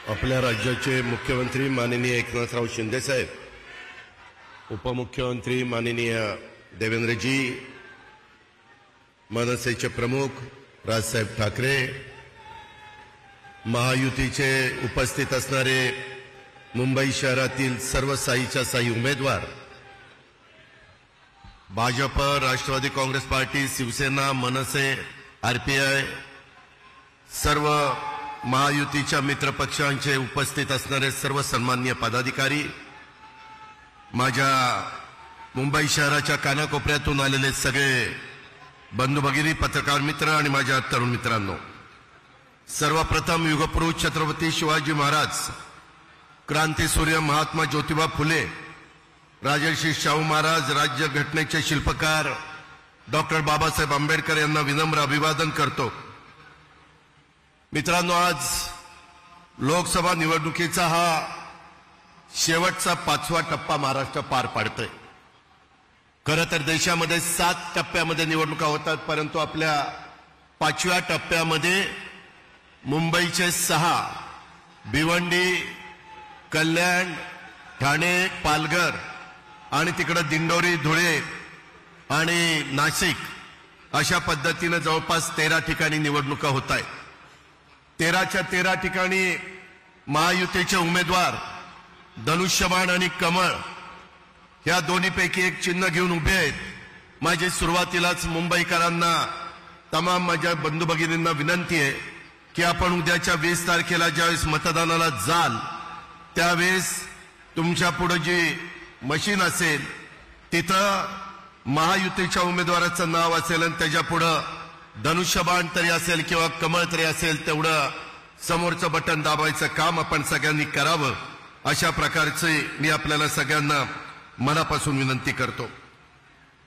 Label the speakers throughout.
Speaker 1: आपल्या राज्याचे मुख्यमंत्री माननीय एकनाथराव शिंदे साहेब, उपमुख्यमंत्री माननीय देवेंद्रजी, मनसेचे प्रमुख राजसाहेब ठाकरे, महायुतीचे उपस्थित असणारे मुंबई शहरातील सर्व साईच्या साई उमेदवार, भाजप, राष्ट्रवादी काँग्रेस पार्टी, शिवसेना, मनसे, आरपीआय, सर्व महायुतीच्या मित्रपक्षांचे उपस्थित असणारे सर्व सन्माननीय पदाधिकारी, माझ्या मुंबई शहराच्या कानाकोपऱ्यातून आलेले सगळे बंधू भगिनी, पत्रकार मित्र आणि माझ्या तरुण मित्रांनो, सर्वप्रथम युगपुरुष छत्रपती शिवाजी महाराज, क्रांतीसूर्य महात्मा ज्योतिबा फुले, राजर्षी शाहू महाराज, राज्यघटनेचे शिल्पकार डॉक्टर बाबासाहेब आंबेडकर यांना विनम्र अभिवादन करतो। मित्रांनो, आज लोकसभा निवडणुकीचा हा शेवटचा 5वा टप्पा महाराष्ट्र पार पाडतोय। खरं तर देशामध्ये 7 टप्प्यामध्ये निवडणुका होतात, परंतु आपल्या 5व्या टप्प्यामध्ये मुंबईचे 6, भिवंडी, कल्याण, ठाणे, पालघर आणि तिकडे दिंडोरी, धुळे आणि नाशिक अशा पद्धतीने जवळपास 13 ठिकाणी निवडणुका होत आहेत। 13च्या 13 ठिकाणी महायुतीचे उमेदवार धनुष्यबाण आणि कमळ या दोन्हीपैकी एक चिन्ह घेऊन उभे आहेत। माझी सुरुवातीलाच मुंबईकरांना, तमाम माझ्या बंधू भगिनींना विनंती आहे की आपण उद्याच्या 20 तारखेला ज्यावेळेस मतदानाला जाल त्यावेळेस तुमच्या पुढे जी मशीन असेल तिथं महायुतीच्या उमेदवाराचं नाव असेल आणि त्याच्या पुढे धनुष्यबाण तरी असेल किंवा कमळ तरी असेल, तेवढं समोरचं बटन दाबायचं काम आपण सगळ्यांनी करावं, अशा प्रकारचे मी आपल्याला सगळ्यांना मनापासून विनंती करतो।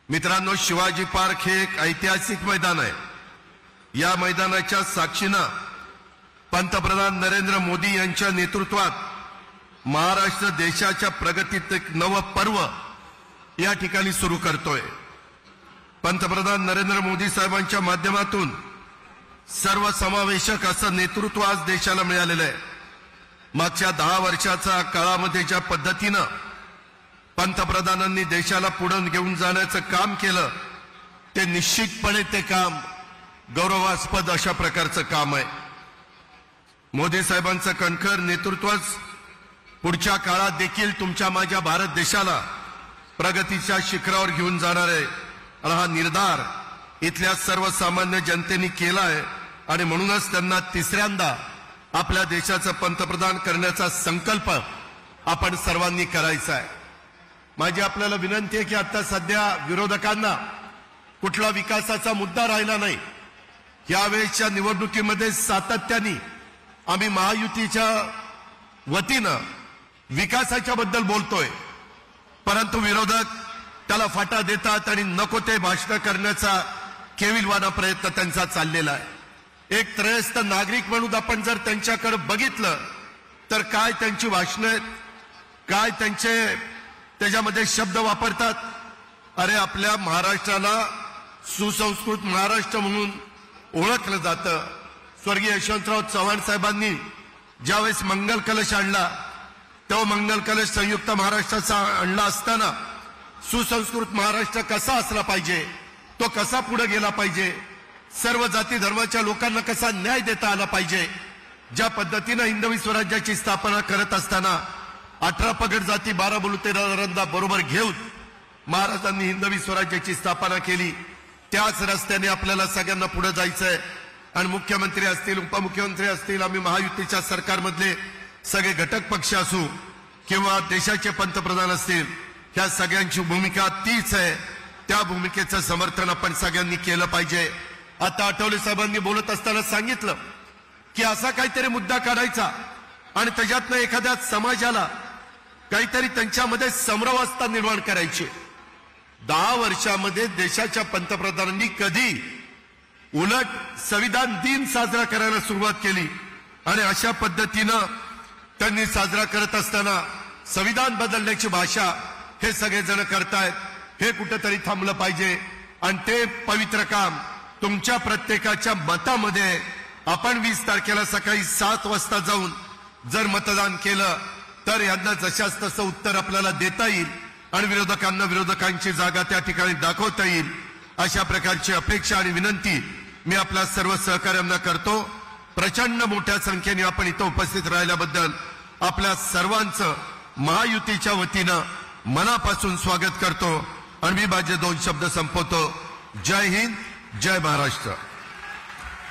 Speaker 1: मित्रांनो, शिवाजी पार्क हे एक ऐतिहासिक मैदान आहे। या मैदानाच्या साक्षीनं पंतप्रधान नरेंद्र मोदी यांच्या नेतृत्वात महाराष्ट्र देशाच्या प्रगतीत एक नवं पर्व या ठिकाणी सुरू करतोय। पंतप्रधान नरेंद्र मोदी साहेबांच्या माध्यमातून सर्वसमावेशक असं नेतृत्व आज देशाला मिळालेलं आहे। मागच्या 10 वर्षाच्या काळामध्ये ज्या पद्धतीनं पंतप्रधानांनी देशाला पुढे घेऊन जाण्याचं काम केलं, ते निश्चितपणे ते काम गौरवास्पद अशा प्रकारचं काम आहे। मोदी साहेबांचं कणखर नेतृत्वच पुढच्या काळात देखील तुमच्या माझ्या भारत देशाला प्रगतीच्या शिखरावर घेऊन जाणार आहे, आणि हा निर्धार इथल्या सर्वसामान्य जनतेने केला आहे आणि म्हणूनच त्यांना तिसऱ्यांदा आपल्या देशाचं पंतप्रधान करण्याचा संकल्प आपण सर्वांनी करायचा आहे। माझी आपल्याला विनंती आहे की आता सध्या विरोधकांना कुठला विकासाचा मुद्दा राहिला नाही। यावेळेच्या निवडणुकीमध्ये सातत्याने आम्ही महायुतीच्या वतीनं विकासाच्या बद्दल बोलतोय, परंतु विरोधक त्याला फाटा देतात आणि नको ते भाषण करण्याचा केविलवाणा प्रयत्न त्यांचा चाललेला आहे। एक त्रयस्थ नागरिक म्हणून आपण जर त्यांच्याकडे बघितलं तर काय त्यांची भाषणं आहेत, काय त्यांचे त्याच्यामध्ये शब्द वापरतात। अरे, आपल्या महाराष्ट्राला सुसंस्कृत महाराष्ट्र म्हणून ओळखलं जातं। स्वर्गीय यशवंतराव चव्हाण साहेबांनी ज्यावेळेस मंगल कलश आणला, तो मंगल कलश संयुक्त महाराष्ट्राचा आणला असताना सुसंस्कृत महाराष्ट्र कसा असला पाहिजे, तो कसा पुढे गेला पाहिजे, सर्व जाती धर्माच्या लोकांना कसा न्याय देता आला पाहिजे, ज्या पद्धतीनं हिंदवी स्वराज्याची स्थापना करत असताना 18 पगड जाती 12 बलुते रंदा बरोबर घेऊन महाराजांनी हिंदवी स्वराज्याची स्थापना केली, त्याच रस्त्याने आपल्याला सगळ्यांना पुढे जायचंय। आणि मुख्यमंत्री असतील, उपमुख्यमंत्री असतील, आम्ही महायुतीच्या सरकारमधले सगळे घटक पक्ष असू किंवा देशाचे पंतप्रधान असतील, ह्या सगळ्यांची भूमिका तीच आहे। त्या भूमिकेचं समर्थन आपण सगळ्यांनी केलं पाहिजे। आता आठवले साहेबांनी बोलत असताना सांगितलं की असा काहीतरी मुद्दा काढायचा आणि त्याच्यातनं एखाद्या समाजाला काहीतरी त्यांच्यामध्ये समरसता निर्माण करायची। 10 वर्षामध्ये देशाच्या पंतप्रधानांनी कधी उलट संविधान दिन साजरा करायला सुरुवात केली आणि अशा पद्धतीनं त्यांनी साजरा करत असताना संविधान बदलण्याची भाषा हे सगळेजण करतायत। हे कुठेतरी थांबलं पाहिजे आणि ते पवित्र काम तुमच्या प्रत्येकाच्या मतामध्ये आपण 20 तारखेला सकाळी 7 वाजता जाऊन जर मतदान केलं तर यांना जशाच तसं उत्तर आपल्याला देता येईल आणि विरोधकांना विरोधकांची जागा त्या ठिकाणी दाखवता येईल अशा प्रकारची अपेक्षा आणि विनंती मी आपल्या सर्व सहकाऱ्यांना करतो। प्रचंड मोठ्या संख्येने आपण इथं उपस्थित राहिल्याबद्दल आपल्या सर्वांचं महायुतीच्या वतीनं मनापासून स्वागत करतो आणि मी माझे 2 शब्द संपवतो। जय हिंद, जय महाराष्ट्र।